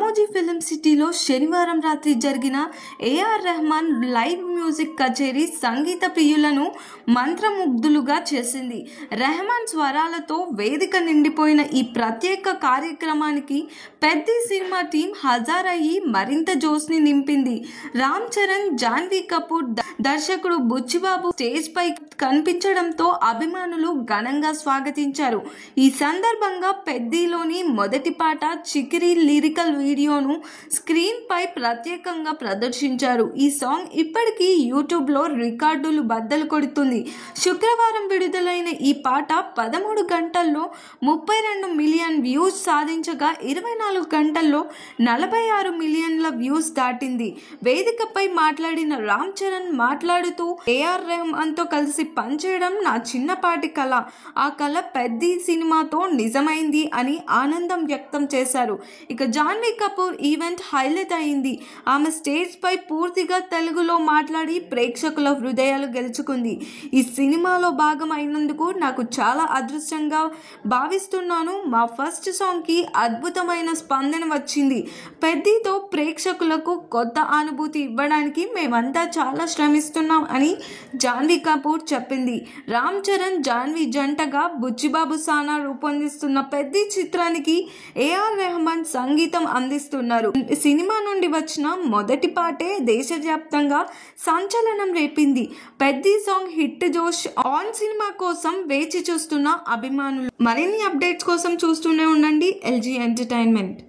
Ramoji film సిటీలో శనివారం రాత్రి జరిగిన ఏఆర్ రెహమాన్ లైవ్ మ్యూజిక్ కచేరీ సంగీత ప్రియులను మంత్రముగ్ధులుగా చేసింది. రెహమాన్ స్వరాలతో వేదిక నిండిపోయిన ఈ ప్రత్యేక కార్యక్రమానికి పెద్ది సినిమా టీం హాజరయ్యి మరింత జోష్ని నింపింది. రామ్ చరణ్, జాన్వీ కపూర్, దర్శకుడు బుచ్చిబాబు స్టేజ్ పై కనిపించడంతో అభిమానులు ఘనంగా స్వాగతించారు. ఈ సందర్భంగా పెద్దిలోని మొదటి పాట చికిరి లిరికల్ వీడియోను స్క్రీన్ పై ప్రత్యేకంగా ప్రదర్శించారు. ఈ సాంగ్ ఇప్పటికీ యూట్యూబ్ లో రికార్డులు బద్దలు కొడుతుంది. శుక్రవారం విడుదలైన ఈ పాట 13 గంటల్లో 32 మిలియన్ వ్యూస్ సాధించగా 24 గంటల్లో 46 మిలియన్ల వ్యూస్ దాటింది. వేదికపై మాట్లాడిన రామ్ చరణ్ మాట్లాడుతూ ఏఆర్ రెహమాన్ తో కలిసి పనిచేయడం నా చిన్నపాటి కళ. ఆ కళ పెద్ది సినిమాతో నిజమైంది అని ఆనందం వ్యక్తం చేశారు. ఇక జాన్వీ కపూర్ ఈవెంట్ హైలైట్ అయింది. ఆమె స్టేజ్ పై పూర్తిగా తెలుగులో మాట్లాడి ప్రేక్షకుల హృదయాలు గెలుచుకుంది. ఈ సినిమాలో భాగం అయినందుకు నాకు చాలా అదృష్టంగా భావిస్తున్నాను. మా ఫస్ట్ సాంగ్ కి అద్భుతమైన స్పందన వచ్చింది. పెద్దితో ప్రేక్షకులకు కొత్త అనుభూతి ఇవ్వడానికి మేమంతా చాలా శ్రమిస్తున్నాం అని జాన్వీ కపూర్ చెప్పింది. రామ్ చరణ్, జాన్వీ జంటగా బుచ్చిబాబు సానా రూపొందిస్తున్న పెద్ది చిత్రానికి ఏఆర్ రెహమాన్ సంగీతం అందిస్తున్నారు. సినిమా నుండి వచ్చిన మొదటి పాటే దేశవ్యాప్తంగా సంచలనం రేపింది. పెద్ది సాంగ్ హిట్ జోష్ ఆన్ సినిమా కోసం వేచి చూస్తున్న అభిమానులు. మరిన్ని అప్డేట్స్ కోసం చూస్తూనే ఉండండి LG entertainment.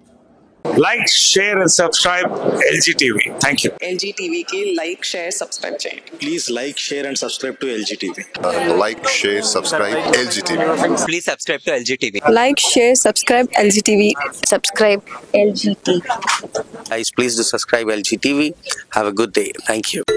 Like, share and subscribe LG TV. Thank you. LG TV की like, share, subscribe చేయండి. Please like, share and subscribe to LG TV. Like, share, subscribe LG TV. Please subscribe to LG TV. Like, share, subscribe LG TV. Subscribe LG TV. Guys, please do subscribe LG TV. Have a good day. Thank you.